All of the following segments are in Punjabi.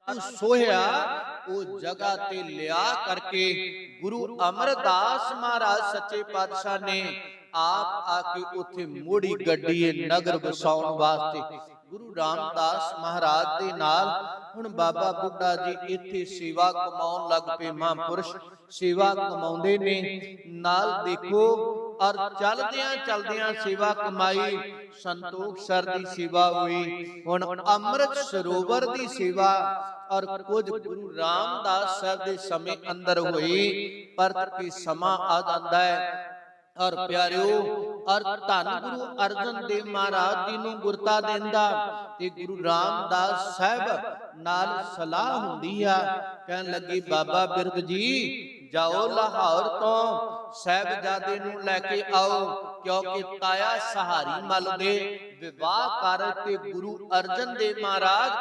सोया वो जगह ते लिया करके गुरु अमरदास महाराज सच्चे पातशाह ने आप आके उथे मोड़ी गड्डी नगर बसाउण वास्ते गुरु रामदास महाराज दे नाल हुण बाबा बुड्ढा जी इत्थे सेवा कमाउण लग पे। महापुरुष सेवा कमाउंदे ने नाल देखो और चलदियां चलदियां सेवा कमाई। संतोख सर दी सेवा हुई, हुण अमृत सरोवर दी सेवा और कुछ गुरु रामदास साहब दे समय अंदर हुई। पर की समा आ जांदा है और प्यारिओ और धन गुरु अर्जन देव महाराज जी नूं गुरता देंदा ते गुरु रामदास साहब नाल सलाह हुंदी आ। कहन लगे बाबा बिरद जी जाओ लाहौर तो साहिबजादे नूं लैके आओ, क्योंकि ताया सहारी मल दे विवाह कर ते गुरु अर्जन देव महाराज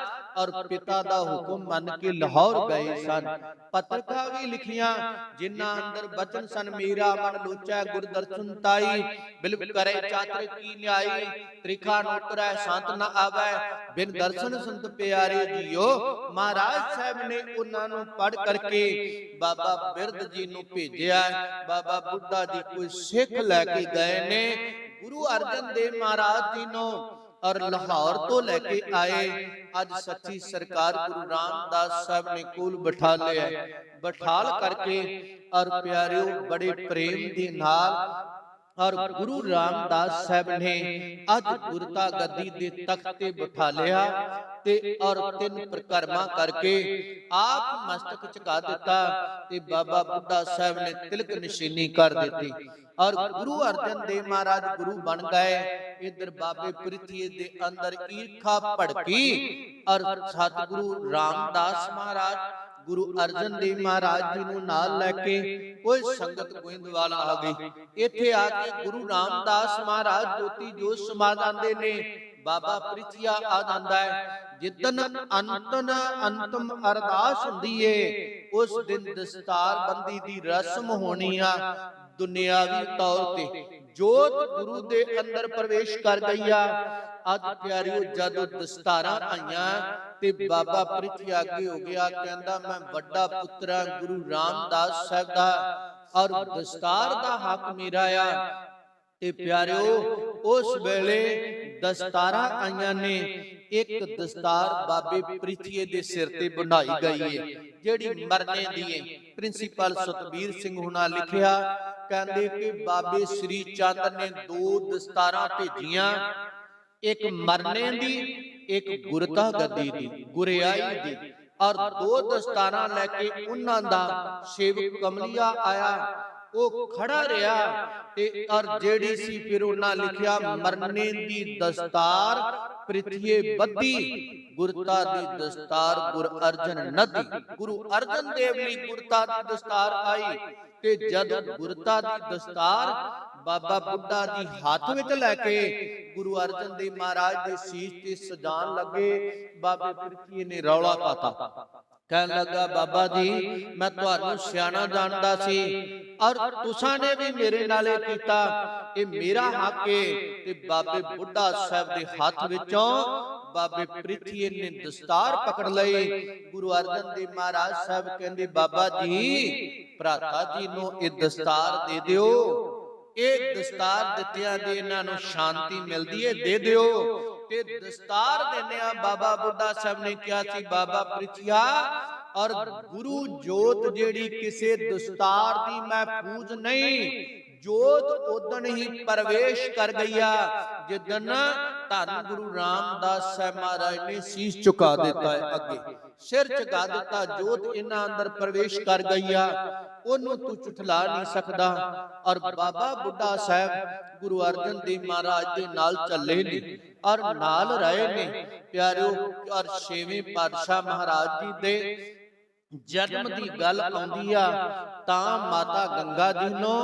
और पिता दा हुक्म मन के लाहौर गए सन। पत्रिका भी लिखियां जिन्हां अंदर बचन सन मेरा मन लोचा गुरदर्शन ताई, बिल करे चातर की न्याई, त्रिखा नोतरै संत न आवे, बिन दर्शन संत प्यारे जियो। महाराज साहब ने उन्हां नूं पढ़ करके बाबा बिरद जी नूं भेजिया। बाबा बुड्ढा जी कोई सिख लैके गए ने गुरु अर्जन देव महाराज जी नूं और लाहौर तो लेके आए। आज सच्ची सरकार गुरु रामदास साहब ने कोल बिठा लिया, बिठाल करके और प्यारियों बड़े प्रेम के नाल और गुरु रामदास साहब ने अज गुरता गद्दी दे तख्त ते बिठा लिया ते और तीन परिक्रमा करके आप मस्तक झुका दिता ते बाबा बुड्ढा साहब ने तिलक निशानी कर दी और गुरु अर्जन देव महाराज गुरु बन गए। इधर बाबे प्रिथिए दे अंदर ईर्खा भड़की और सतगुरु रामदास महाराज गुरु अर्जन देव महाराज जी नूं नाल लैके कोई संगत गोइंदवाल आ गई। इत्थे आके गुरु रामदास महाराज ज्योति जोत समा जांदे ने। बाबा प्रिथिया आ जांदा है। जिदन अंतम अरदास हुंदी है उस दिन दस्तार बंदी दी रस्म होनी आ। दुनियावी तौर ते जोत गुरु दे अंदर प्रवेश कर गई आ। अज प्यारियो जदों दस्तारां आईयां ते बाबा प्रिथिया अगे हो गया, कहंदा मैं वड्डा पुत्रा गुरु रामदास साहब दा और दस्तार दा हक मेरा आ। ते प्यारियो उस वेले दस्तारां आईयां ने। एक दस्तार बाबे प्रिथिए दे सिर ते बनाई गई है जेड़ी मरने दी है। प्रिंसीपल सतबीर सिंह हुणा लिखिया, कहंदे कि बाबे श्री चंद ने दो दस्तारां भेजियां, एक मरने दी एक गुरता गद्दी दी गुरियाई दी, और दो दस्तारां लैके उन्हां दा सेवक कमलिया आया। वो खड़ा रहा ते और जेड़ी सी फिर उन्हां लिखिया मरने दी दस्तार प्रिथिए बद्दी, गुरता दी दस्तार गुर अर्जन नदी। गुरु अर्जन देव ली गुरता दी दस्तार आई ते जद गुरता दी दस्तार बाबा बुड्ढा जी हाथ विच लैके गुरु अर्जन देव महाराज दे शीश ते सजान लगे, बाबे प्रिथिए ने रौला पाता। कहन लगा बाबा जी मैं तुहानू सियाणा जानदा सी और तुसां ने भी मेरे नाले कीता, ये मेरा हक है। ते बाबे बुड्ढा साहब दे हाथ विचों बाबे प्रिथिए ने दस्तार पकड़ लई। गुरु अर्जन देव महाराज साहब कहंदे बाबा जी भराता जी नूं ये दस्तार दे दिओ, एक दस्तार दित्तियां दे इन्हां नूं शांति मिलदी है, दे दिओ। ते दस्तार देने बाबा बुड्ढा साहब ने कहा सी बाबा प्रिथिया और गुरु जोत जेड़ी किसे दस्तार दी मैं पूज नहीं, जोत उदन ही प्रवेश कर गया जिदन धन गुरु रामदास साहब महाराज ने शीश झुका देता है, अगे सिर झुका देता, जोत इन्हां अंदर प्रवेश कर गई आ, ओनू तू झुठला नहीं सकदा। और बाबा बुड्ढा साहब गुरु अर्जन देव महाराज दे नाल चले ने और नाल रहे ने। प्यारिओ और छेवें पातशाह महाराज जी दे जन्म दी गल आउंदी आ तां माता गंगा जी नूं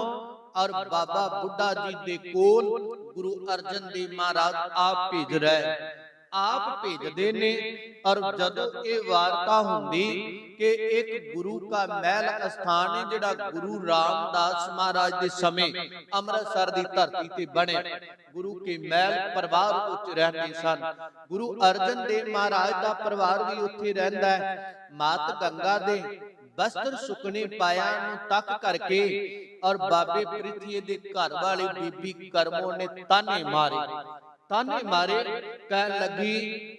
और बाबा बुड्ढा जी दे कोल गुरु अर्जन देव महाराज आप भेज रहे। आप भेजदे ने। और जदों ये वार्ता हुंदी कि एक गुरु का महल अस्थान है जिहड़ा गुरु रामदास महाराज के समय अमृतसर की धरती ते बने। गुरु के महल परिवार उच रहते सन। गुरु अर्जन देव महाराज का परिवार भी उत्थे रहिंदा है। मात गंगा दे वस्त्र सुकने पाया तक करके और बाबे प्रिथी दे घर वाली बीबी करमों ने ताने मारे। ताने मारे कह लगी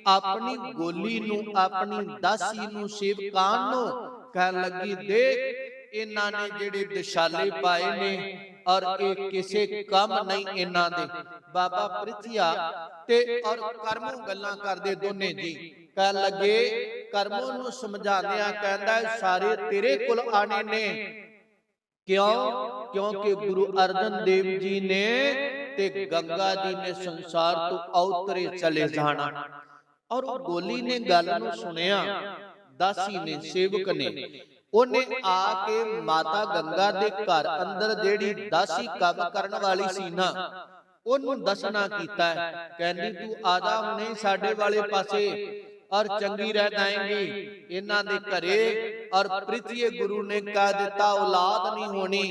अपनी गोली नू अपनी दासी नू सेवकां नू कह लगी देख इन्हां ने जेड़े दशाले पाए ने और एक किसे कम नहीं इन्हां दे। बाबा प्रिथिया ते और करमों गल्लां करदे दोने जी कह लगे करमों नू समझांदियां कहंदा सारे तेरे कोल आने ने। क्यों? क्योंकि गुरु अर्जन देव जी ने ते गंगा जी ने संसार तो अवतरे चले जाना। और वो गोली ने गल नूं सुनिया, दासी ने सेवक ने ओने आके माता गंगा दे घर अंदर जेड़ी दासी काम करन वाली सी ना ओनू दसना कीता है। कहंदी तू आजा हुणे साडे वाले पासे और चंगी रह जाएंगी इन्हां दे घरे। और प्रिथिये गुरु ने कह दिता औलाद नहीं होनी,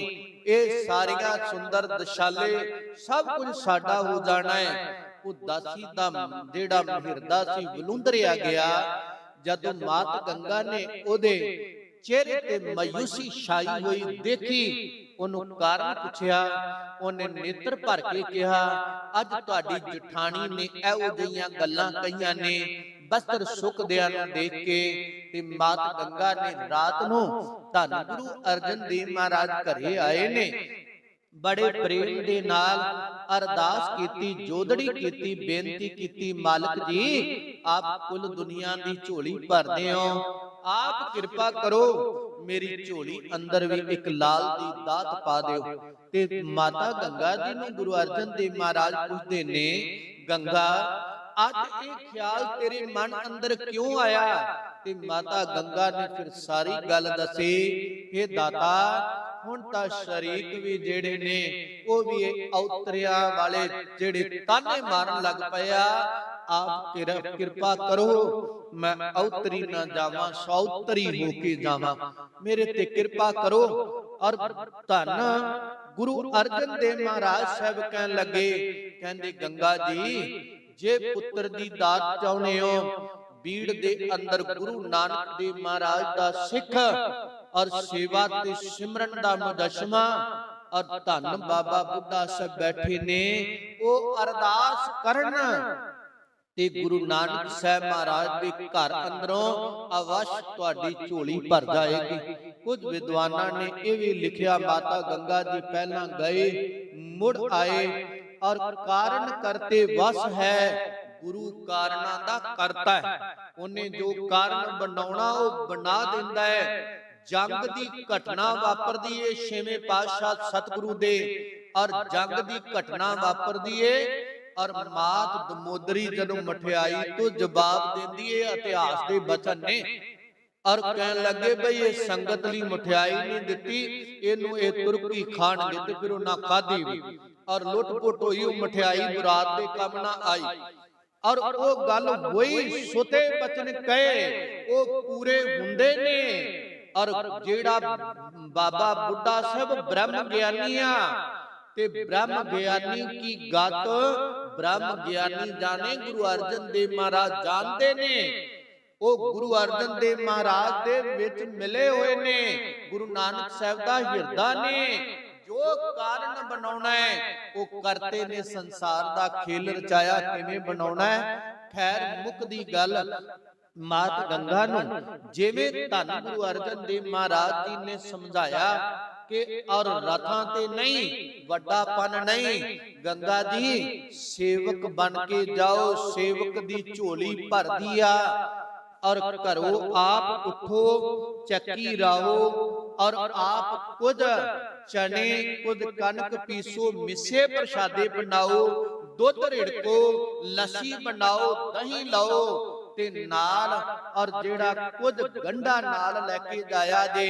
ये सारिया सुंदर दशाले सब कुछ साडा हो जाना है। वो दासी दा जेड़ा हिरदा सी वलुंदरिया गया। जदों मात गंगा ने ओदे चेहरे ते मायूसी छाई हुई देखी, ओनू कारण पुछया। ओने नेत्र भर के कहा अज तुहाडी जठानी ने एहो जिहियां गल्लां कहियां ने। वस्त्र सुकदियां नूं देख के ते मात गंगा ने रात नूं धन गुरु अर्जन देव महाराज घरे आए ने। बड़े प्रेम दे नाल अरदास कीती, जोदड़ी कीती, बेनती कीती मालिक जी आप कुल दुनिया दी झोली भरदे हो, आप कृपा करो मेरी झोली अंदर भी एक लाल दी दात पा दिओ। ते माता गंगा जी नूं गुरु अर्जन देव महाराज पुछदे ने गंगा आज ये ख्याल तेरे मन अंदर क्यों आया? ते माता गंगा ने फिर सारी गल दसी। हे दाता हुण तां शरीक भी जेड़े ने ओ भी औतरिया वाले जेड़े ताने मारन लग पिया। आप कृपा करो मैं औतरी ना जावां, सौतरी होके जावां, मेरे ते कृपा करो। और धन गुरु अर्जन देव महाराज साहब कहन लगे कहंदे गंगा जी जे पुत्र दी दात चाहुंदे हो बीड़ दे अंदर गुरु नानक देव महाराज दा सिख और सेवा ते सिमरन दा मुजस्मा और धन बाबा बुड्ढा साहब बैठे ने ओ अरदास करन ते गुरु नानक साहब महाराज दे घर अंदरों अवश्य तुहाडी झोली भर जाएगी। कुछ विद्वानां ने ये भी लिखिया माता गंगा जी पहला गए मुड़ आए और कारण करते वस है। गुरु कारणा दा करता है, उन्हें जो कारण बनाउणा वो बना दिंदा है। जंग दी घटना वापरदी है छेवें पातशाह सतगुरु दे और जंग दी घटना वापरदी है और मात दमोदरी जदों मठियाई तो जवाब देंदी है इतिहास दे बचन ने। और कहन लगे बई ये संगत लई मठियाई नहीं दिती, इनू ये तुर्की खाणगे ते फिर उन्हां खाधी भी और लुट-पुट होई मठियाई मुराद दे काम ना आई। और वो गल होई सुते बचन कहे वो पूरे हुंदे ने। और जेड़ा बाबा बुड्ढा साहब ब्रह्म ज्ञानी आ ते ब्रह्म ज्ञानी की गत ब्रह्म ज्ञानी जाने गुरु अर्जन देव महाराज जानते ने। वो गुरु अर्जन देव महाराज दे विच मिले हुए ने, गुरु नानक साहब दा हिरदा ने। जो कारण बनाउणा है वो करते ने, संसार दा खेल रचाया किवें बनाउणा है। खैर मुक्दी गल मात गंगा नूं जिवें धन गुरु अर्जन देव महाराज जी ने समझाया कि और रथां ते नहीं वड्डापन नहीं, गंगा जी सेवक बन के जाओ, सेवक दी झोली भर दिया और घरों आप उठो चक्की राहो और आप कुछ चने कुछ कनक पीसो, मिसे प्रसादे बनाओ, दुध रिड़को, लस्सी बनाओ, दही लाओ ते नाल और जेड़ा कुछ गंढा नाल लेके जाया जे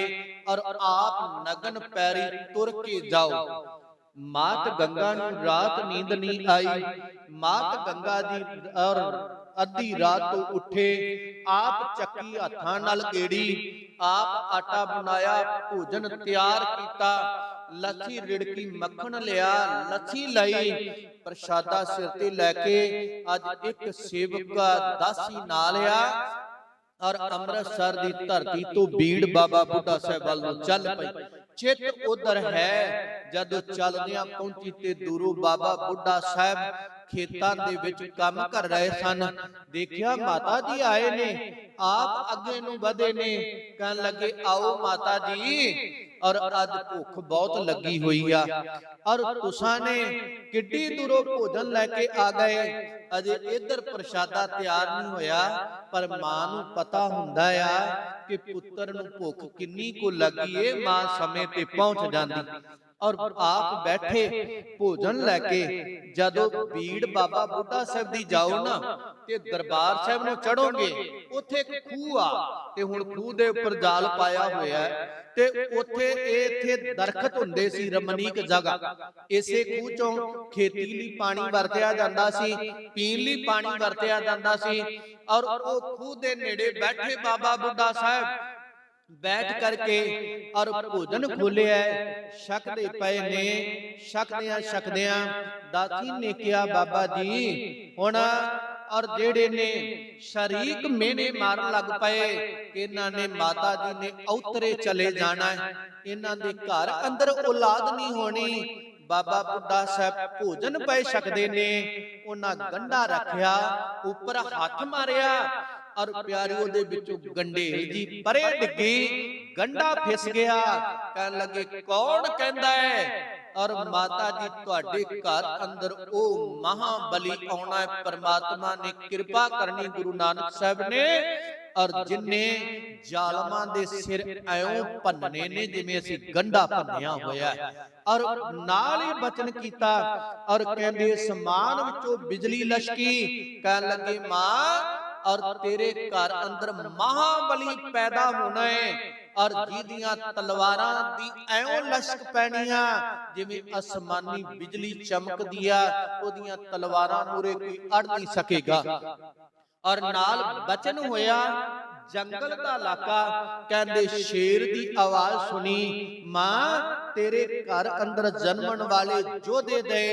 और आप नगन पैरी तुर के जाओ। मात गंगा नूं रात नींद नहीं आई। मात गंगा जी और ਅੱਧੀ ਰਾਤ ਤੋਂ ਉੱਠੇ, ਆਪ ਚੱਕੀ ਹੱਥਾਂ ਨਾਲ ਗੇੜੀ, ਆਪ ਆਟਾ ਬਣਾਇਆ, ਭੋਜਨ ਤਿਆਰ ਕੀਤਾ, ਲੱਸੀ ਰਿੜਕੀ, ਮੱਖਣ ਲਿਆ, ਲੱਸੀ ਲਈ, ਪ੍ਰਸ਼ਾਦਾ ਸਿਰ ਤੇ ਲੈ ਕੇ ਅੱਜ ਇੱਕ ਸੇਵਕ ਦਾਸੀ ਨਾਲ ਆ ਔਰ ਅੰਮ੍ਰਿਤਸਰ ਦੀ ਧਰਤੀ ਤੋਂ ਬੀੜ ਬਾਬਾ ਬੁੱਢਾ ਸਾਹਿਬ ਵੱਲ ਨੂੰ ਚੱਲ ਪਈ। ਚਿੱਤ ਉਧਰ ਹੈ। ਜਦੋਂ ਚੱਲਦਿਆਂ ਪਹੁੰਚੀ ਤੇ ਦੂਰੋਂ ਬਾਬਾ ਬੁੱਢਾ ਸਾਹਿਬ ਖੇਤਾਂ ਦੇ ਵਿੱਚ ਕੰਮ ਕਰ ਰਹੇ ਸਨ। ਦੇਖਿਆ ਮਾਤਾ ਜੀ ਆਏ ਨੇ, ਆਪ ਅੱਗੇ ਨੂੰ ਵਧੇ ਨੇ, ਕਹਿਣ ਲੱਗੇ ਆਓ ਮਾਤਾ ਜੀ, ਔਰ ਅੱਜ ਭੁੱਖ ਬਹੁਤ ਲੱਗੀ ਹੋਈ ਆ, ਔਰ ਤੁਸਾਂ ਨੇ ਕਿੱਡੀ ਦੂਰੋਂ ਭੋਜਨ ਲੈ ਕੇ ਆ ਗਏ, ਅਜੇ ਇੱਧਰ ਪ੍ਰਸ਼ਾਦਾ ਤਿਆਰ ਨਹੀਂ ਹੋਇਆ। ਪਰ ਮਾਂ ਨੂੰ ਪਤਾ ਹੁੰਦਾ ਆ ਕਿ ਪੁੱਤਰ ਨੂੰ ਭੁੱਖ ਕਿੰਨੀ ਕੁ ਲੱਗੀ ਏ, ਮਾਂ ਸਮੇਂ ਤੇ ਪਹੁੰਚ ਜਾਂਦੀ। ਔਰ ਆਪ ਬੈਠੇ ਭੋਜਨ ਲੈ ਕੇ ਜਦੋਂ ਬੀੜ ਬਾਬਾ ਬੁੱਢਾ ਸਾਹਿਬ ਦੀ ਜਾਓ ਨਾ ਤੇ ਦਰਬਾਰ ਸਾਹਿਬ ਨੂੰ ਚੜੋਗੇ, ਉੱਥੇ ਇੱਕ ਖੂਹ ਆ ਤੇ ਹੁਣ ਖੂਹ ਦੇ ਉੱਪਰ ਜਾਲ ਪਾਇਆ ਹੋਇਆ ਹੈ ਤੇ ਉੱਥੇ ਇੱਥੇ ਦਰਖਤ ਹੁੰਦੇ ਸੀ, ਰਮਣੀਕ ਜਗ੍ਹਾ। ਇਸੇ ਖੂਹ ਚੋਂ ਖੇਤੀ ਲਈ ਪਾਣੀ ਵਰਤਿਆ ਜਾਂਦਾ ਸੀ, ਪੀਣ ਲਈ ਪਾਣੀ ਵਰਤਿਆ ਜਾਂਦਾ ਸੀ। ਔਰ ਉਹ ਖੂਹ ਦੇ ਨੇੜੇ ਬੈਠੇ ਬਾਬਾ ਬੁੱਢਾ ਸਾਹਿਬ बैठ करके और भोजन खोलिया, छकते पे ने, छकदिया दासी ने कहा बाबा जी हुण, और जेड़े ने शरीक मेने मारन लग पए कि इन्हां ने माता जी ने औतरे चले जाना है, इन्हां दे घर अंदर औलाद नहीं होनी। बाबा बुड्ढा साहब भोजन पे छकदे ने, उन्हां गंढा रखिया, उपर हथ मारिया और प्यारियों दे विचों गंढेल जी परे डिगी, गंढा फिस गया। कहन लगे कौन कहंदा है, और माता जी तुहाडे घर अंदर ओ महाबली आउणा है, परमात्मा ने कृपा करनी गुरु नानक साहब ने, और जिन्ने जालमां दे सिर ऐओं भन्ने ने जिवें असीं गंढा भन्निया होया है। और नाल ही बचन कीता और कहंदे समान विचों बिजली लशकी। कहन लगे मां और तेरे घर अंदर महाबली पैदा होना है, और जिहदियां तलवारां दी ऐओं लशक पैणियां जिवें आसमानी बिजली चमकदी आ, ओदियां तलवारां मूरे कोई अड़ नहीं सकेगा। और नाल बचन होया जंगल दा इलाका, कहंदे शेर दी आवाज सुनी, मां तेरे घर अंदर जन्मण वाले जोधे दे,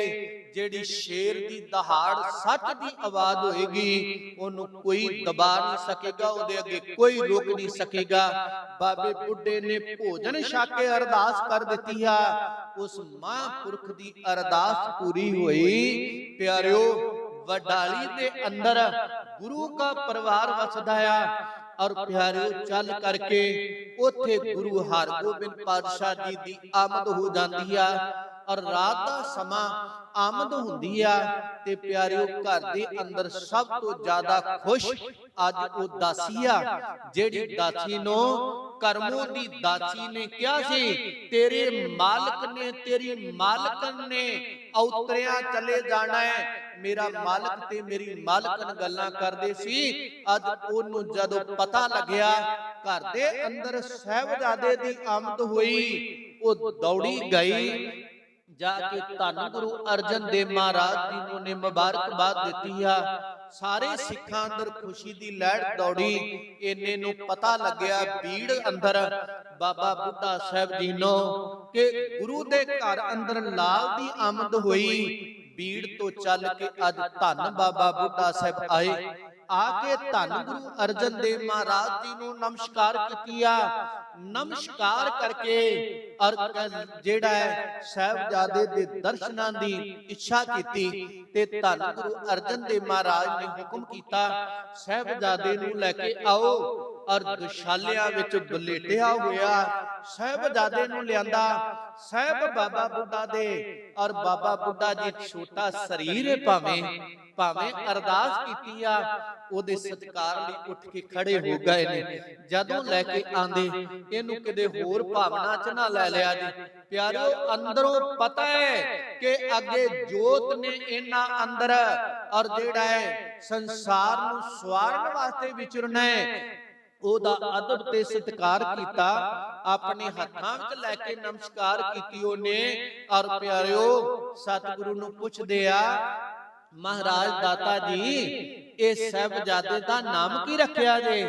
जेड़ी शेर दी दहाड़ सच दी आवाज होएगी, ओनू कोई दबा नहीं सकेगा, ओदे अगे कोई रोक नहीं सकेगा। बाबे बुड्ढे ने भोजन छक के अरदास कर दित्ती है, उस महापुरख दी अरदास पूरी होई। प्यारियो वडाली दे अंदर गुरु का परिवार वसदा है, और प्यारियो चल करके उथे गुरु हरगोबिंद पातशाह जी दी आमद हो जाती है, और रात दा समा आमद हुंदी आ ते प्यारियो घर दे अंदर सब तो ज्यादा खुश अज ओ दासी आ, जेड़ी दासी नो करमों दी दासी ने क्या सी, तेरे मालिक ने, तेरी मालकन ने औतरिया चले जाना है। मेरा मालिक ते मेरी मालकन गल्लां करदे सी, अज ओनू जदों पता लग्या घर दे अंदर साहिबजादे दी आमद होई, ओ दौड़ी गई जाके धन गुरु अर्जन देव महाराज जी ने मुबारकबाद दी है। सारे सिखां अंदर खुशी दी लहर दौड़ी। इन्ने नूं पता लग्या बीड़ अंदर बाबा बुड्ढा साहब जी नो कि गुरु दे घर अंदर लाल दी आमद हुई। बीड़ तो चल के अज धन बाबा बुड्ढा साहब आए, आके धन गुरु अर्जन देव महाराज जी नूं नमस्कार कीतिया। नमस्कार करके और जेड़ा है साहिबजादे दे दर्शनां दी इच्छा कीती ते धन गुरु अर्जन देव महाराज ने हुक्म कीता, साहिबजादे नूं लेके आओ। और दुशालियां विच बलेटिया होया साहिबजादे नूं लियांदा। साहिब बाबा बुड्ढा दे और बाबा बुड्ढा जी छोटा शरीर है, भावें अरदास कीती आ, ओदे सत्कार लई उठ के खड़े हो गए ने। जदों लेके आंदे इहनूं किते होर भावना च ना लै लिया जी। प्यारिओ अंदरों पता है कि अगे जोत ने इन्हां अंदर और जेड़ा है संसार नूं सवारन वास्ते विचरना है। ओदा अदब ते सत्कार कीता, अपने हत्थां विच लैके नमस्कार कीती ओने। और प्यारिओ सतगुरु नूं पुछदे आ, महाराज दाता जी ਇਹ ਸਾਹਿਬਜ਼ਾਦੇ ਦਾ ਨਾਮ ਕੀ ਰੱਖਿਆ ਜੇ?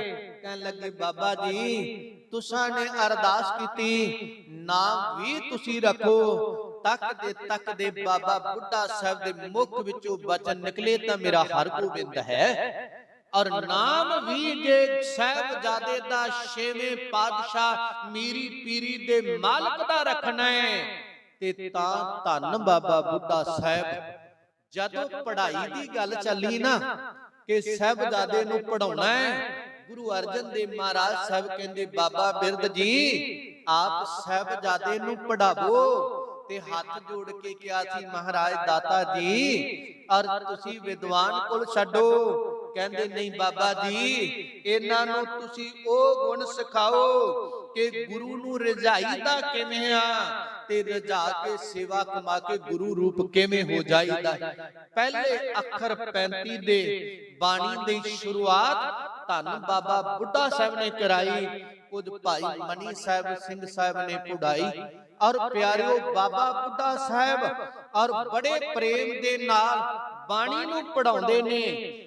ਕਹਿਣ ਲੱਗੇ ਬਾਬਾ ਜੀ ਤੁਸਾਂ ਨੇ ਅਰਦਾਸ ਕੀਤੀ, ਨਾਮ ਵੀ ਤੁਸੀਂ ਰੱਖੋ। ਤੱਕਦੇ ਬਾਬਾ ਬੁੱਢਾ ਸਾਹਿਬ ਦੇ ਮੁਖ ਵਿੱਚੋਂ ਬਚਨ ਨਿਕਲੇ ਤਾਂ ਮੇਰਾ ਹਰਗੋਬਿੰਦ ਹੈ। ਔਰ ਨਾਮ ਵੀ ਜੇ ਸਾਹਿਬਜ਼ਾਦੇ ਦਾ ਛੇਵੇਂ ਪਾਤਸ਼ਾਹ ਮੀਰੀ ਪੀਰੀ ਦੇ ਮਾਲਕ ਦਾ ਰੱਖਣਾ ਹੈ ਤੇ ਤਾਂ ਧੰਨ ਬਾਬਾ ਬੁੱਢਾ ਸਾਹਿਬ। ਜਦੋਂ ਪੜ੍ਹਾਈ ਦੀ ਗੱਲ ਚੱਲੀ ਨਾ ਕਿ ਸਾਹਿਬਜ਼ਾਦੇ ਨੂੰ ਪੜਾਉਣਾ ਹੈ, ਗੁਰੂ ਅਰਜਨ ਦੇਵ ਮਹਾਰਾਜ ਸਾਹਿਬ ਕਹਿੰਦੇ ਬਾਬਾ ਬਿਰਦ ਜੀ ਆਪ ਸਾਹਿਬਜ਼ਾਦੇ ਨੂੰ ਪੜਾਵੋ। ਤੇ ਹੱਥ ਜੋੜ ਕੇ ਕਿਹਾ ਸੀ ਮਹਾਰਾਜ ਦਾਤਾ ਜੀ ਔਰ ਤੁਸੀਂ ਵਿਦਵਾਨ ਕੋਲ ਛੱਡੋ। ਕਹਿੰਦੇ ਨਹੀਂ ਬਾਬਾ ਜੀ ਇਹਨਾਂ ਨੂੰ ਤੁਸੀਂ ਉਹ ਗੁਣ ਸਿਖਾਓ ਕਿ ਗੁਰੂ ਨੂੰ ਰਜਾਈਦਾ ਕਿਵੇਂ ਆ ਤੇ ਰਜਾ ਕੇ ਸੇਵਾ ਕਮਾ ਕੇ ਗੁਰੂ ਰੂਪ ਕਿਵੇਂ ਹੋ ਜਾਈਦਾ। ਪਹਿਲੇ ਅੱਖਰ 35 ਦੇ ਬਾਣੀ ਦੀ ਸ਼ੁਰੂਆਤ ਧੰਨ ਬਾਬਾ ਬੁੱਢਾ ਸਾਹਿਬ ਨੇ ਕਰਾਈ। ਕੁਝ ਭਾਈ ਮਨੀ ਸਾਹਿਬ ਸਿੰਘ ਸਾਹਿਬ ਨੇ ਪੜਾਈ। ਔਰ ਪਿਆਰਿਓ ਬਾਬਾ ਬੁੱਢਾ ਸਾਹਿਬ ਔਰ ਬੜੇ ਪ੍ਰੇਮ ਦੇ ਨਾਲ ਬਾਣੀ ਨੂੰ ਪੜਾਉਂਦੇ ਨੇ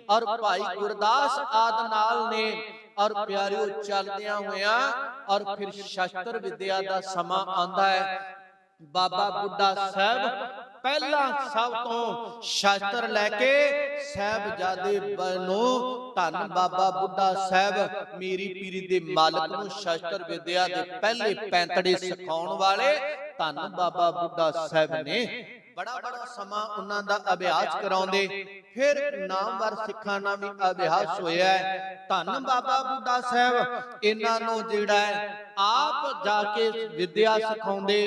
ਔਰ ਭਾਈ ਗੁਰਦਾਸ ਆਦਿ ਨਾਲ ਨੇ। ਔਰ ਪਿਆਰਿਓ ਚੱਲਦਿਆਂ ਹੋਇਆਂ ਔਰ ਫਿਰ ਸ਼ਸਤਰ ਵਿਦਿਆ ਦਾ ਸਮਾਂ ਆਉਂਦਾ ਹੈ। ਬਾਬਾ ਬੁੱਢਾ ਸਾਹਿਬ ਪਹਿਲਾਂ ਸਭ ਤੋਂ ਸ਼ਸਤਰ ਲੈ ਕੇ ਸਾਹਿਬਜ਼ਾਦੇ ਨੂੰ ਧੰਨ ਬਾਬਾ ਬੁੱਢਾ ਸਾਹਿਬ ਮੀਰੀ ਪੀਰੀ ਦੇ ਮਾਲਕ ਨੂੰ ਸ਼ਸਤਰ ਵਿਦਿਆ ਦੇ ਪਹਿਲੇ ਪੈਂਤੜੇ ਸਿਖਾਉਣ ਵਾਲੇ ਧੰਨ ਬਾਬਾ ਬੁੱਢਾ ਸਾਹਿਬ ਨੇ। ਬੜਾ ਸਮਾਂ ਉਹਨਾਂ ਦਾ ਅਭਿਆਸ ਕਰਾਉਂਦੇ। ਫਿਰ ਨਾਮਵਰ ਸਿੱਖਾਂ ਨਾਲ ਵੀ ਅਭਿਆਸ ਹੋਇਆ ਹੈ। ਧੰਨ ਬਾਬਾ ਬੁੱਢਾ ਸਾਹਿਬ ਇਹਨਾਂ ਨੂੰ ਜਿਹੜਾ ਹੈ ਆਪ ਜਾ ਕੇ ਵਿਦਿਆ ਸਿਖਾਉਂਦੇ।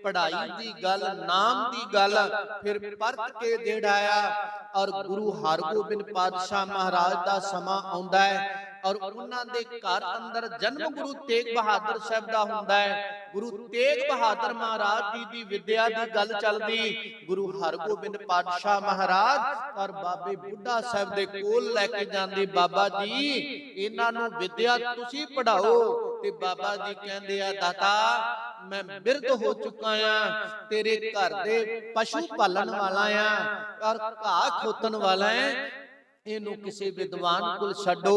ਪੜ੍ਹਾਈ ਦੀ ਗੱਲ, ਨਾਮ ਦੀ ਗੱਲ ਫਿਰ ਪਰਤ ਕੇ ਜਿਹੜਾ ਆ ਔਰ ਗੁਰੂ ਹਰਗੋਬਿੰਦ ਪਾਤਸ਼ਾਹ ਮਹਾਰਾਜ ਦਾ ਸਮਾਂ ਆਉਂਦਾ ਹੈ ਔਰ ਉਹਨਾਂ ਦੇ ਘਰ ਅੰਦਰ ਜਨਮ ਗੁਰੂ ਤੇਗ ਬਹਾਦਰ ਸਾਹਿਬ ਦਾ ਹੁੰਦਾ ਹੈ। ਗੁਰੂ ਤੇਗ ਬਹਾਦਰ ਮਹਾਰਾਜ ਜੀ ਦੀ ਵਿਦਿਆ ਦੀ ਗੱਲ ਚੱਲਦੀ। ਗੁਰੂ ਹਰਗੋਬਿੰਦ ਪਾਤਸ਼ਾਹ ਮਹਾਰਾਜ ਔਰ ਬਾਬੇ ਬੁੱਢਾ ਸਾਹਿਬ ਦੇ ਕੋਲ ਲੈ ਕੇ ਜਾਂਦੇ, ਬਾਬਾ ਜੀ ਇਹਨਾਂ ਨੂੰ ਵਿਦਿਆ ਤੁਸੀਂ ਪੜਾਓ। ਤੇ ਬਾਬਾ ਜੀ ਕਹਿੰਦੇ ਆ ਦਾਤਾ ਮੈਂ ਬਿਰਧ ਹੋ ਚੁੱਕਾ ਆ, ਤੇਰੇ ਘਰ ਦੇ ਪਸ਼ੂ ਪਾਲਣ ਵਾਲਾ ਆ ਔਰ ਘਾਹ ਖੋਤਣ ਵਾਲਾ ਹੈ, ਇਹਨੂੰ ਕਿਸੇ ਵਿਦਵਾਨ ਕੋਲ ਛੱਡੋ।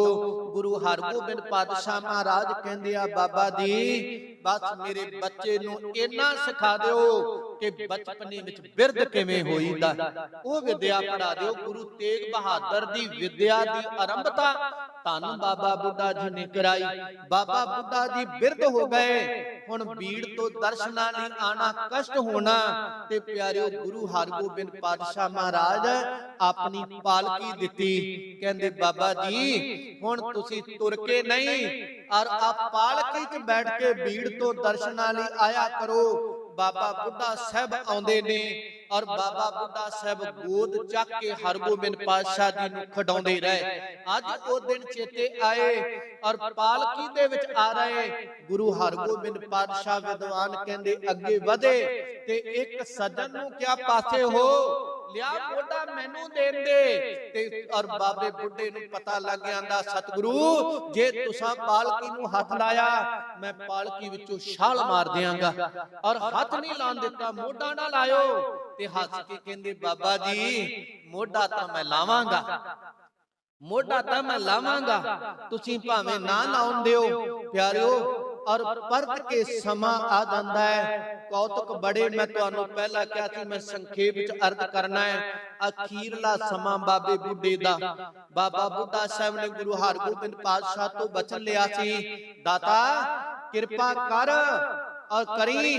ਗੁਰੂ ਹਰਗੋਬਿੰਦ ਪਾਤਸ਼ਾਹ ਮਹਾਰਾਜ ਕਹਿੰਦੇ ਆ ਬਾਬਾ ਜੀ ਬਸ ਮੇਰੇ ਬੱਚੇ ਨੂੰ ਇੰਨਾ ਸਿਖਾ ਦਿਓ ਕਿ ਬਚਪਨੇ ਵਿੱਚ ਬਿਰਧ ਕਿਵੇਂ ਹੋਈਦਾ, ਉਹ ਵਿਦਿਆ ਪੜਾ ਦਿਓ। ਗੁਰੂ ਤੇਗ ਬਹਾਦਰ ਦੀ ਵਿਦਿਆ ਦੀ ਆਰੰਭਤਾ ਧੰਨ ਬਾਬਾ ਬੁੱਢਾ ਜੀ ਨੇ ਕਰਾਈ। ਬਾਬਾ ਬੁੱਢਾ ਜੀ ਬਿਰਧ ਹੋ ਗਏ। ਹੁਣ ਭੀੜ ਤੋਂ ਦਰਸ਼ਨਾਂ ਲਈ ਆਣਾ ਕਸ਼ਟ ਹੋਣਾ ਤੇ ਪਿਆਰਿਓ ਗੁਰੂ ਹਰਗੋਬਿੰਦ ਪਾਤਸ਼ਾਹ ਮਹਾਰਾਜ ਆਪਣੀ ਪਾਲਕੀ ਦਿੱਤੀ। ਕਹਿੰਦੇ ਬਾਬਾ ਜੀ ਹੁਣ ਤੁਸੀਂ ਤੁਰ ਕੇ ਨਹੀਂ ਔਰ ਆ ਪਾਲਕੀ 'ਚ ਬੈਠ ਕੇ ਭੀੜ ਤੋਂ ਦਰਸ਼ਨਾਂ ਲਈ ਆਇਆ ਕਰੋ। ਬਾਬਾ ਬੁੱਢਾ ਸਾਹਿਬ ਆਉਂਦੇ ਨੇ ਔਰ ਬਾਬਾ ਬੁੱਢਾ ਸਾਹਿਬ ਗੋਦ ਚੱਕ ਕੇ ਹਰਗੋਬਿੰਦ ਪਾਤਸ਼ਾਹ ਜੀ ਨੂੰ ਖਿਡਾਉਂਦੇ ਰਹੇ। ਅੱਜ ਉਹ ਦਿਨ ਚੇਤੇ ਆਏ ਔਰ ਪਾਲਕੀ ਦੇ ਵਿੱਚ ਆ ਰਹੇ। ਗੁਰੂ ਹਰਗੋਬਿੰਦ ਪਾਤਸ਼ਾਹ ਵਿਦਵਾਨ ਕਹਿੰਦੇ ਅੱਗੇ ਵਧੇ ਤੇ ਇੱਕ ਸੱਜਣ ਨੂੰ ਕਿਹਾ ਪਾਸੇ ਹੋ ਲਿਆ ਮੋਢਾ ਮੈਨੂੰ ਦੇਣ ਦੇ। ਤੇ ਔਰ ਬਾਬੇ ਬੁੱਢੇ ਨੂੰ ਪਤਾ ਲੱਗ ਜਾਂਦਾ ਸਤਿਗੁਰੂ ਜੇ ਤੁਸੀਂ ਪਾਲਕੀ ਨੂੰ ਹੱਥ ਲਾਇਆ ਮੈਂ ਪਾਲਕੀ ਵਿੱਚੋਂ ਛਾਲ ਮਾਰ ਦਿਆਂਗਾ। ਔਰ ਹੱਥ ਨਹੀਂ ਲਾਉਣ ਦਿੱਤਾ, ਮੋਢਾ ਨਾ ਲਾਇਓ। ਤੇ ਹੱਸ ਕੇ ਕਹਿੰਦੇ ਬਾਬਾ ਜੀ ਮੋਢਾ ਤਾਂ ਮੈਂ ਲਾਵਾਂਗਾ, ਮੋਢਾ ਤਾਂ ਮੈਂ ਲਾਵਾਂਗਾ, ਤੁਸੀਂ ਭਾਵੇਂ ਨਾ ਲਾਉਣ ਦਿਓ। ਪਿਆਰਿਓ ਔਰ ਪਰਤ ਕੇ ਸਮਾਂ ਆ ਜਾਂਦਾ ਹੈ। ਕੌਤਕ ਬੜੇ ਮੈਂ ਤੁਹਾਨੂੰ ਪਹਿਲਾਂ ਕਿਹਾ ਸੀ, ਮੈਂ ਸੰਖੇਪ ਵਿੱਚ ਅਰਥ ਕਰਨਾ ਹੈ। ਅਖੀਰਲਾ ਸਮਾਂ ਬਾਬੇ ਬੁੱਢੇ ਦਾ। ਬਾਬਾ ਬੁੱਢਾ ਸਾਹਿਬ ਨੇ ਗੁਰੂ ਹਰਗੋਬਿੰਦ ਪਾਤਸ਼ਾਹ ਤੋਂ ਬਚਨ ਲਿਆ ਸੀ ਦਾਤਾ ਕਿਰਪਾ ਕਰ ਔਰ ਕਰੀ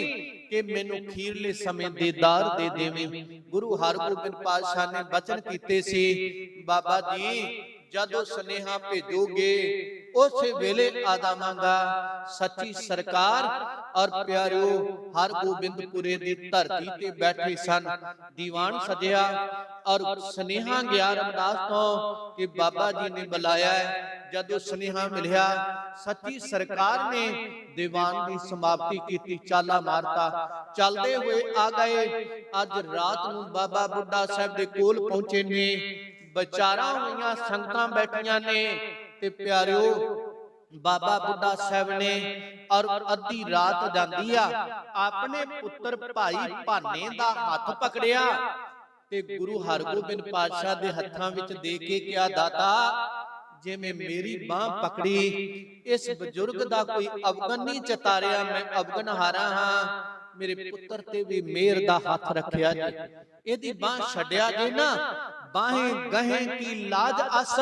ਕਿ ਮੈਨੂੰ ਖੀਰਲੇ ਸਮੇਂ ਦੀਦਾਰ ਦੇ ਦੇਵੇਂ। ਗੁਰੂ ਹਰਗੋਬਿੰਦ ਪਾਤਸ਼ਾਹ ਨੇ ਬਚਨ ਕੀਤੇ ਸੀ ਬਾਬਾ ਜੀ ਜਦੋਂ ਸੁਨੇਹਾ ਭੇਜੋਗੇ ਉਸੇ ਵੇਲੇ ਆ ਜਾਵਾਂਗਾ। ਸੱਚੀ ਸਰਕਾਰ ਔਰ ਪਿਆਰਿਓ ਹਰਗੋਬਿੰਦਪੁਰੇ ਦੀ ਧਰਤੀ ਤੇ ਬੈਠੇ ਸਨ। ਦੀਵਾਨ ਸਜਿਆ ਔਰ ਸੁਨੇਹਾ ਗਿਆ ਰਮਦਾਸ ਤੋਂ ਕਿ ਬਾਬਾ ਜੀ ਨੇ ਬੁਲਾਇਆ ਹੈ। ਜਦੋਂ ਸੁਨੇਹਾ ਮਿਲਿਆ ਸੱਚੀ ਸਰਕਾਰ ਨੇ ਦੀਵਾਨ ਦੀ ਸਮਾਪਤੀ ਕੀਤੀ, ਚਾਲਾ ਮਾਰਤਾ। ਚੱਲਦੇ ਹੋਏ ਆ ਗਏ। ਅੱਜ ਰਾਤ ਨੂੰ ਬਾਬਾ ਬੁੱਢਾ ਸਾਹਿਬ ਦੇ ਕੋਲ ਪਹੁੰਚੇ ਨੇ। ਵਿਚਾਰਾਂ ਹੋਈਆਂ ਸੰਗਤਾਂ ਬੈਠੀਆਂ ਨੇ ਤੇ ਪਿਆਰਿਓ ਬਾਬਾ ਬੁੱਢਾ ਸਾਹਿਬ ਨੇ ਔਰ ਅੱਧੀ ਰਾਤ ਜਾਂਦੀ ਆ ਆਪਣੇ ਪੁੱਤਰ ਭਾਈ ਭਾਨੇ ਦਾ ਹੱਥ ਪਕੜਿਆ ਤੇ ਗੁਰੂ ਹਰਗੋਬਿੰਦ ਪਾਤਸ਼ਾਹ ਦੇ ਹੱਥਾਂ ਵਿੱਚ ਦੇ ਕੇ ਕਿਹਾ, ਦਾਤਾ ਜਿਵੇਂ ਮੇਰੀ ਬਾਹ ਪਕੜੀ, ਇਸ ਬਜ਼ੁਰਗ ਦਾ ਕੋਈ ਅਵਗਨ ਨਹੀਂ ਚਤਾਰਿਆ, ਮੈਂ ਅਵਗਨ ਹਾਰਾ ਹਾਂ, ਮੇਰੇ ਪੁੱਤਰ ਤੇ ਵੀ ਮਿਹਰ ਦਾ ਹੱਥ ਰੱਖਿਆ ਜੀ। ਇਹਦੀ ਬਾਹ ਛੱਡਿਆ ਜੇ ਨਾ, ਬਾਹੇ ਗਹੇ ਕੀ ਲਾਜ ਅਸ,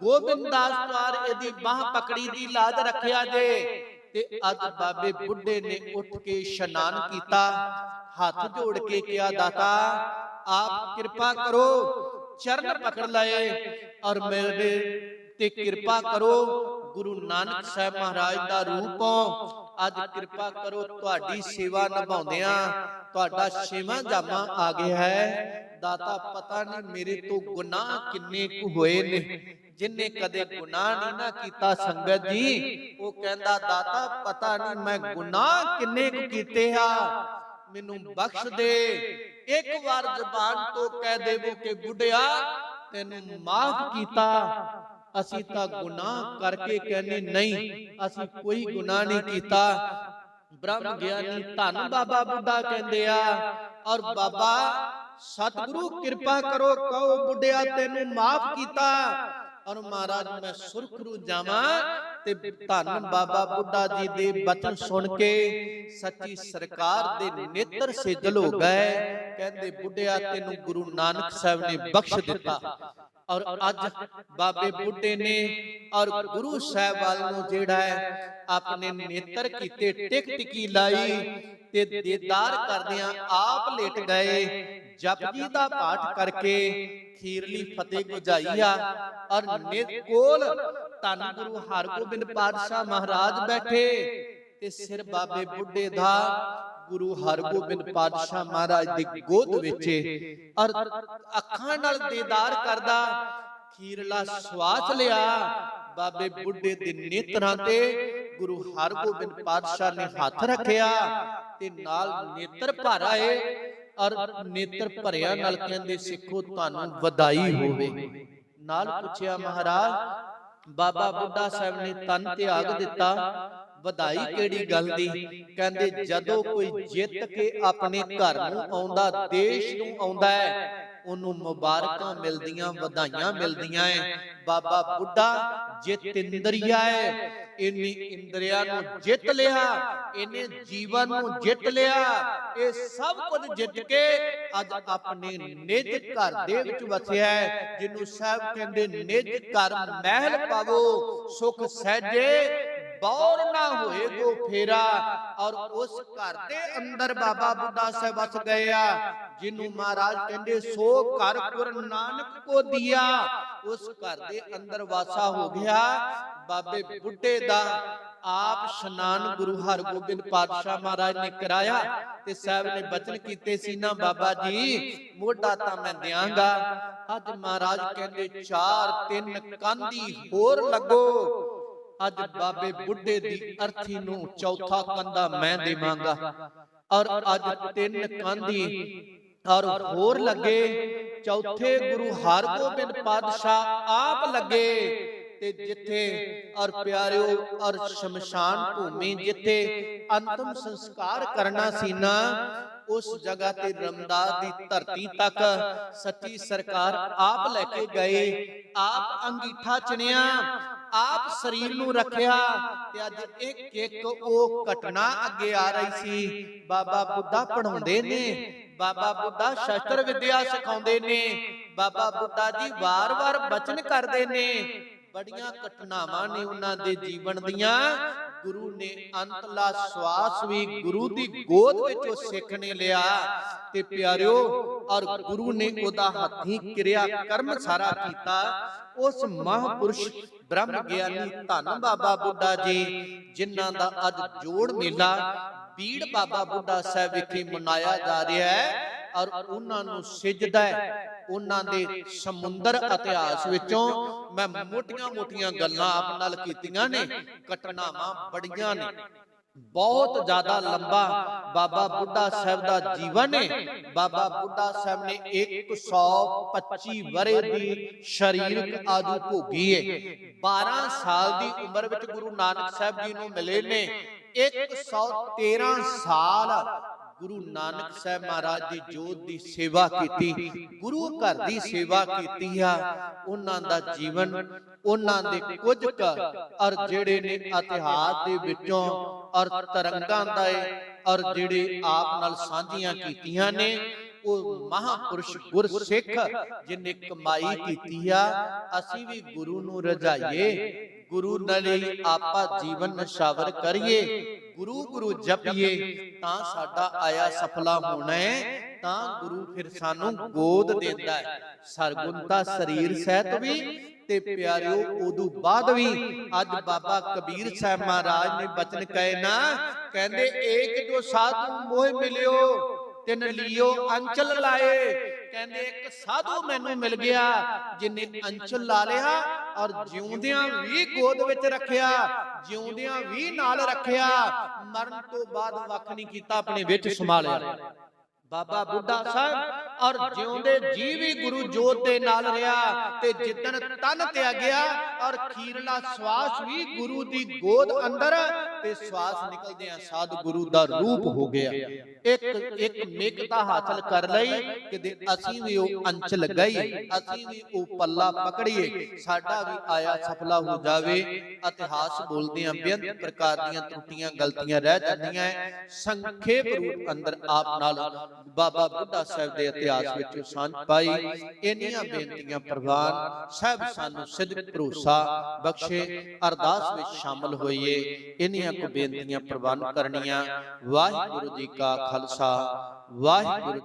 ਗੋਬਿੰਦ ਦਾਸ ਤੁਆਰ ਇਹਦੀ ਬਾਹ ਪਕੜੀ ਦੀ ਲਾਜ ਰੱਖਿਆ ਜੇ। ਤੇ ਅੱਜ ਬਾਬੇ ਬੁੱਢੇ ਨੇ ਉੱਠ ਕੇ ਇਸ਼ਨਾਨ ਕੀਤਾ, ਹੱਥ ਜੋੜ ਕੇ ਕਿਹਾ, ਦਾਤਾ ਆਪ ਕਿਰਪਾ ਕਰੋ, ਚਰਨ ਪਕੜ ਲਏ ਔਰ ਮੇਰੇ ਤੇ ਕਿਰਪਾ ਕਰੋ। ਗੁਰੂ ਨਾਨਕ ਸਾਹਿਬ ਮਹਾਰਾਜ ਦਾ ਰੂਪ ਹੋ, ਅੱਜ ਕਿਰਪਾ ਕਰੋ, ਤੁਹਾਡੀ ਸੇਵਾ ਨਿਭਾਉਂਦਿਆਂ ਤੁਹਾਡਾ ਛੇਵਾਂ ਜਾਮਾ ਆ ਗਿਆ ਹੈ। ਦਾਤਾ ਪਤਾ ਨਹੀਂ ਮੇਰੇ ਤੋਂ ਗੁਨਾਹ ਕਿੰਨੇ ਕੁ ਹੋਏ ਨੇ, ਜਿਨਨੇ ਕਦੇ ਗੁਨਾਹ ਨਹੀਂ ਨਾ ਕੀਤਾ ਸੰਗਤ ਜੀ, ਉਹ ਕਹਿੰਦਾ ਦਾਤਾ ਪਤਾ ਨਹੀਂ ਮੈਂ ਗੁਨਾਹ ਕਿੰਨੇ ਕੁ ਕੀਤੇ ਆ, ਮੈਨੂੰ ਬਖਸ਼ ਦੇ। ਇੱਕ ਵਾਰ ਜ਼ਬਾਨ ਤੋਂ ਕਹਿ ਦੇਵੋ ਕਿ ਬੁੱਢਿਆ ਤੈਨੂੰ ਮਾਫ ਕੀਤਾ। ਅਸੀਂ ਤਾਂ ਗੁਨਾਹ ਕਰਕੇ ਕਹਿੰਦੇ ਨਹੀਂ, ਅਸੀਂ ਕੋਈ ਗੁਨਾਹ ਨਹੀਂ ਕੀਤਾ। ਬ੍ਰਹਮ ਗਿਆਨੀ ਧੰਨ ਬਾਬਾ ਬੁੱਢਾ ਕਹਿੰਦੇ ਆ, ਔਰ ਬਾਬਾ ਸਤਿਗੁਰੂ ਕਿਰਪਾ ਕਰੋ, ਕਹੋ ਬੁੱਢਿਆ ਤੈਨੂੰ ਮਾਫ ਕੀਤਾ। ਔਰ ਮਹਾਰਾਜ ਮੈਂ ਸੁਰਖਰੂ ਜਾਵਾਂ ਤੇ ਧੰਨ ਬਾਬਾ ਬੁੱਢਾ ਜੀ ਦੇ ਬਚਨ ਸੁਣ ਕੇ ਸੱਚੀ ਸਰਕਾਰ ਦੇ ਨੇਤਰ ਸੇਜਲ ਹੋ ਗਏ। ਕਹਿੰਦੇ ਬੁੱਢਿਆ ਤੈਨੂੰ ਗੁਰੂ ਨਾਨਕ ਸਾਹਿਬ ਨੇ ਬਖਸ਼ ਦਿੱਤਾ। ਔਰ ਅੱਜ ਬਾਬੇ ਬੁੱਢੇ ਨੇ ਔਰ ਗੁਰੂ ਸਾਹਿਬ ਵੱਲ ਨੂੰ ਜਿਹੜਾ ਹੈ ਆਪਣੇ ਨੇਤਰ ਕੀਤੇ, ਟਿਕ ਟਿਕੀ ਲਾਈ ਤੇ ਦੀਦਾਰ ਕਰਦਿਆਂ ਆਪ ਲੇਟ ਗਏ। ਜਪਜੀ ਦਾ ਪਾਠ ਕਰਕੇ ਖੀਰਲੀ ਫਤਿਹ ਗੁਜਾਈ ਆ। ਔਰ ਕੋਲ ਧੰਨ ਗੁਰੂ ਹਰਗੋਬਿੰਦ ਪਾਤਸ਼ਾਹ ਮਹਾਰਾਜ ਬੈਠੇ ਤੇ ਸਿਰ ਬਾਬੇ ਬੁੱਢੇ ਦਾ ਗੁਰੂ ਹਰਗੋਬਿੰਦ ਪਾਤਸ਼ਾਹ ਮਹਾਰਾਜ ਦੀ ਗੋਦ ਵਿੱਚ, ਔਰ ਅੱਖਾਂ ਨਾਲ ਦੀਦਾਰ ਕਰਦਾ ਖੀਰਲਾ ਸਵਾਸ ਲਿਆ। ਬਾਬੇ ਬੁੱਢੇ ਦੇ ਨੇਤਰਾਂ ਤੇ ਗੁਰੂ ਹਰਗੋਬਿੰਦ ਪਾਤਸ਼ਾਹ ਨੇ ਹੱਥ ਰੱਖਿਆ ਤੇ ਨਾਲ ਨੇਤਰ ਭਰ ਆਏ। ਔਰ ਨੇਤਰ ਭਰਿਆ ਨਾਲ ਕਹਿੰਦੇ ਸਿੱਖੋ ਤੁਹਾਨੂੰ ਵਧਾਈ ਹੋਵੇ। ਨਾਲ ਪੁੱਛਿਆ ਮਹਾਰਾਜ ਬਾਬਾ ਬੁੱਢਾ ਸਾਹਿਬ ਨੇ ਤਨ ਤਿਆਗ ਦਿੱਤਾ, ਵਧਾਈ ਕਿਹੜੀ ਗੱਲ ਦੀ? ਕਹਿੰਦੇ ਜਦੋਂ ਕੋਈ ਜਿੱਤ ਕੇ ਆਪਣੇ ਘਰ ਨੂੰ ਆਉਂਦਾ, ਦੇਸ਼ ਨੂੰ ਆਉਂਦਾ ਹੈ, ਉਹਨੂੰ ਮੁਬਾਰਕਾਂ ਮਿਲਦੀਆਂ, ਵਧਾਈਆਂ ਮਿਲਦੀਆਂ ਹੈ। ਬਾਬਾ ਬੁੱਢਾ ਜਿਤਿੰਦਰੀਆ ਹੈ, ਇਹਨੇ ਇੰਦਰੀਆਂ ਨੂੰ ਜਿੱਤ ਲਿਆ, ਇਹਨੇ ਜੀਵਨ ਨੂੰ ਜਿੱਤ ਲਿਆ। ਇਹ ਸਭ ਕੁਝ ਜਿੱਤ ਕੇ ਅੱਜ ਆਪਣੇ ਨਿਜ ਘਰ ਦੇ ਵਿੱਚ ਵਸਿਆ ਹੈ, ਜਿਹਨੂੰ ਸਾਹਿਬ ਕਹਿੰਦੇ ਨਿਜ ਘਰ ਮਹਿਲ ਪਾਵੋ, ਸੁਖ ਸਹਿਜੇ ਬੌਰ ਨਾ ਹੋਏਗੋ ਫੇਰਾ। ਔਰ ਉਸ ਘਰ ਦੇ ਅੰਦਰ ਬਾਬਾ ਬੁੱਢਾ ਸਾਹਿਬ ਵਸ ਗਏ ਆ, ਜਿਹਨੂੰ ਮਹਾਰਾਜ ਕਹਿੰਦੇ ਸੋ ਘਰ ਗੁਰੂ ਨਾਨਕ ਕੋ ਦਿਆ। ਉਸ ਘਰ ਦੇ ਅੰਦਰ ਵਾਸਾ ਹੋ ਗਿਆ ਬਾਬੇ ਬੁੱਢੇ ਦਾ। ਆਪ ਇਸ਼ਨਾਨ ਗੁਰੂ ਹਰਗੋਬਿੰਦ ਪਾਤਸ਼ਾਹ ਮਹਾਰਾਜ ਨੇ ਕਰਾਇਆ ਤੇ ਸਾਹਿਬ ਨੇ ਬਚਨ ਕੀਤੇ ਸੀ ਨਾ ਬਾਬਾ ਜੀ ਮੋਢਾ ਤਾਂ ਮੈਂ ਦਿਆਂਗਾ। ਅੱਜ ਮਹਾਰਾਜ ਕਹਿੰਦੇ 4-3 ਕੰਧੀ ਹੋਰ ਲੱਗੋ। ਅੱਜ ਬਾਬੇ ਬੁੱਢੇ ਦੀ ਅਰਥੀ ਨੂੰ ਚੌਥਾ ਕੰਧਾ ਮੈਂ ਦੇਵਾਂਗਾ। ਔਰ ਅੱਜ 3 ਕੰਧੀ ਔਰ ਹੋਰ ਲੱਗੇ। ਚੌਥੇ ਗੁਰੂ ਹਰਗੋਬਿੰਦ ਪਾਤਸ਼ਾਹ ਆਪ ਲੱਗੇ ਤੇ ਜਿੱਥੇ ਔਰ ਪਿਆਰਿਓ ਔਰ ਸ਼ਮਸ਼ਾਨ ਭੂਮੀ ਜਿੱਥੇ ਅੰਤਮ ਸੰਸਕਾਰ ਕਰਨਾ ਸੀ ਨਾ, ਉਸ ਜਗ੍ਹਾ ਤੇ ਰਮਦਾਸ ਦੀ ਧਰਤੀ ਤੱਕ ਸੱਚੀ ਸਰਕਾਰ ਆਪ ਲੈ ਕੇ ਗਏ। ਆਪ ਅੰਗੀਠਾ ਚਿਣਿਆ, ਆਪ ਸਰੀਰ ਨੂੰ ਰੱਖਿਆ ਤੇ ਅੱਜ ਇੱਕ ਇੱਕ ਉਹ ਘਟਨਾ ਅੱਗੇ ਆ ਰਹੀ ਸੀ। ਬਾਬਾ ਬੁੱਢਾ ਪੜਾਉਂਦੇ ਨੇ, ਬਾਬਾ ਬੁੱਢਾ ਸ਼ਸਤਰ ਵਿਦਿਆ ਸਿਖਾਉਂਦੇ ਨੇ, ਬਾਬਾ ਬੁੱਢਾ ਜੀ ਵਾਰ-ਵਾਰ ਬਚਨ ਕਰਦੇ ਨੇ। ਬੜੀਆਂ ਘਟਨਾਵਾਂ ਨੇ ਉਹਨਾਂ ਦੇ ਜੀਵਨ ਦੀਆਂ। ਗੁਰੂ ਨੇ ਅੰਤਲਾ ਸਵਾਸ ਵੀ ਗੁਰੂ ਦੀ ਗੋਦ ਵਿੱਚੋਂ ਸਿੱਖ ਨੇ ਲਿਆ ਤੇ ਪਿਆਰਿਓ ਔਰ ਗੁਰੂ ਨੇ ਉਹਦਾ ਹੱਥੀਂ ਕਿਰਿਆ ਕਰਮ ਸਾਰਾ ਕੀਤਾ। ਉਸ ਮਹਾਂਪੁਰਸ਼ ਬ੍ਰਹਮ ਗਿਆਨੀ ਧੰਨ ਬਾਬਾ ਬੁੱਢਾ ਜੀ, ਜਿਨ੍ਹਾਂ ਦਾ ਅੱਜ ਜੋੜ ਮੇਲਾ ਬੀੜ ਬਾਬਾ ਬੁੱਢਾ ਸਾਹਿਬ ਵਿਖੇ ਮਨਾਇਆ ਜਾ ਰਿਹਾ ਹੈ। ਔਰ ਉਹਨਾਂ ਨੂੰ ਸਿਜਦਾ ਹੈ। ਉਹਨਾਂ ਦੇ ਸਮੁੰਦਰ ਇਤਿਹਾਸ ਵਿੱਚੋਂ ਮੈਂ ਮੋਟੀਆਂ-ਮੋਟੀਆਂ ਗੱਲਾਂ ਆਪ ਨਾਲ ਕੀਤੀਆਂ ਨੇ। ਘਟਨਾਵਾਂ ਬੜੀਆਂ ਨੇ, ਬਹੁਤ ਜ਼ਿਆਦਾ ਲੰਬਾ ਬਾਬਾ ਬੁੱਢਾ ਸਾਹਿਬ ਦਾ ਜੀਵਨ ਹੈ। ਬਾਬਾ ਬੁੱਢਾ ਸਾਹਿਬ ਨੇ 125 ਵਰੇ ਦੀ ਸਰੀਰਕ ਆਜੂ ਭੋਗੀ ਹੈ। 12 ਸਾਲ ਦੀ ਉਮਰ ਵਿੱਚ ਗੁਰੂ ਨਾਨਕ ਸਾਹਿਬ ਜੀ ਨੂੰ ਮਿਲੇ ਨੇ। 113 ਸਾਲ ਗੁਰੂ ਨਾਨਕ ਸਾਹਿਬ ਮਹਾਰਾਜ ਦੀ ਜੋਤ ਦੀ ਸੇਵਾ ਕੀਤੀ, ਗੁਰੂ ਘਰ ਦੀ ਸੇਵਾ ਕੀਤੀ ਆ। ਉਹਨਾਂ ਦਾ ਜੀਵਨ, ਉਹਨਾਂ ਦੇ ਕੁਝ ਔਰ ਜਿਹੜੇ ਨੇ ਇਤਿਹਾਸ ਦੇ ਵਿੱਚੋਂ ਔਰ ਤਰੰਗਾਂ ਦਾ ਔਰ ਜਿਹੜੇ ਆਪ ਨਾਲ ਸਾਂਝੀਆਂ ਕੀਤੀਆਂ ਨੇ, ਉਹ ਮਹਾਪੁਰਸ਼ ਗੁਰਸਿੱਖ ਜਿਨੇ ਕਮਾਈ ਕੀਤੀ ਆ। ਅਸੀਂ ਵੀ ਗੁਰੂ ਨੂੰ ਰਜਾਈਏ, ਗੁਰੂ ਨਾਲ ਆਪਾ ਜੀਵਨ ਨਸ਼ਾਵਰ ਕਰੀਏ, ਗੁਰੂ ਗੁਰੂ ਜਪੀਏ, ਤਾਂ ਸਾਡਾ ਆਇਆ ਸਫਲਾ ਹੋਣਾ ਹੈ। ਤਾਂ ਗੁਰੂ ਫਿਰ ਸਾਨੂੰ ਗੋਦ ਦਿੰਦਾ ਹੈ। ਸਰਗੁਣਤਾ ਸਰੀਰ ਸਹਿਤ ਵੀ ਤੇ ਪਿਆਰਿਓ ਉਦੋਂ ਬਾਅਦ ਵੀ। ਅੱਜ ਬਾਬਾ ਕਬੀਰ ਸਾਹਿਬ ਮਹਾਰਾਜ ਨੇ ਬਚਨ ਕਹੇ ਨਾ, ਕਹਿੰਦੇ ਏਕ ਜੋ ਸਾਧੂ ਮੋਹ ਮਿਲਿਓ ਤਿਨ ਲਿਓ ਅੰਚਲ ਲਾਏ। ਕਹਿੰਦੇ ਇੱਕ ਸਾਧੂ ਮੈਨੂੰ ਮਿਲ ਗਿਆ ਜਿਨੇ ਅੰਚਲ ਲਾ ਲਿਆ ਔਰ ਜਿਉਂਦਿਆਂ ਵੀ ਗੋਦ ਵਿੱਚ ਰੱਖਿਆ, ਜਿਉਂਦਿਆਂ ਵੀ ਨਾਲ ਰੱਖਿਆ, ਮਰਨ ਤੋਂ ਬਾਅਦ ਵੱਖ ਨਹੀਂ ਕੀਤਾ, ਆਪਣੇ ਵਿੱਚ ਸੰਭਾਲਿਆ। ਬਾਬਾ ਬੁੱਢਾ ਸਾਹਿਬ ਔਰ ਜਿਉਂਦੇ ਜੀ ਵੀ ਗੁਰੂ ਜੋਤ ਦੇ ਨਾਲ ਰਿਹਾ, ਤੇ ਜਿੱਦਣ ਤਨ ਤਿਆਗਿਆ ਔਰ ਖੀਰਲਾ ਸਵਾਸ ਵੀ ਗੁਰੂ ਦੀ ਗੋਦ ਅੰਦਰ, ਤੇ ਸਵਾਸ ਨਿਕਲਦਿਆਂ ਸਾਧ ਗੁਰੂ ਦਾ ਰੂਪ ਹੋ ਗਿਆ। ਇੱਕ ਮੇਕਤਾ ਹਾਸਲ ਕਰ ਲਈ ਕਿ ਅਸੀਂ ਵੀ ਉਹ ਅੰਚ ਲਗਾਈਏ, ਅਸੀਂ ਵੀ ਉਹ ਪੱਲਾ ਪਕੜੀਏ, ਸਾਡਾ ਵੀ ਆਇਆ ਸਫਲਾ ਹੋ ਜਾਵੇ। ਇਤਿਹਾਸ ਬੋਲਦਿਆਂ ਬੇਅੰਤ ਪ੍ਰਕਾਰ ਦੀਆਂ ਤਰੁੱਟੀਆਂ ਗਲਤੀਆਂ ਰਹਿ ਜਾਂਦੀਆਂ। ਸੰਖੇਪ ਰੂਪ ਅੰਦਰ ਆਪ ਨਾਲ ਬਾਬਾ ਬੁੱਢਾ ਸਾਹਿਬ ਦੇ ਇਤਿਹਾਸ ਵਿੱਚ ਸਾਂਝ ਪਾਈ। ਇੰਨੀਆਂ ਬੇਨਤੀਆਂ ਪ੍ਰਵਾਨ ਸਾਹਿਬ ਸਾਨੂੰ ਸਿੱਧਕ ਭਰੋਸਾ ਬਖਸ਼ੇ, ਅਰਦਾਸ ਵਿੱਚ ਸ਼ਾਮਲ ਹੋਈਏ। ਇੰਨੀਆਂ ਕੁ ਬੇਨਤੀਆਂ ਪ੍ਰਵਾਨ ਕਰਨੀਆਂ। ਵਾਹਿਗੁਰੂ ਜੀ ਕਾ ਖਾਲਸਾ, ਵਾਹਿਗੁਰੂ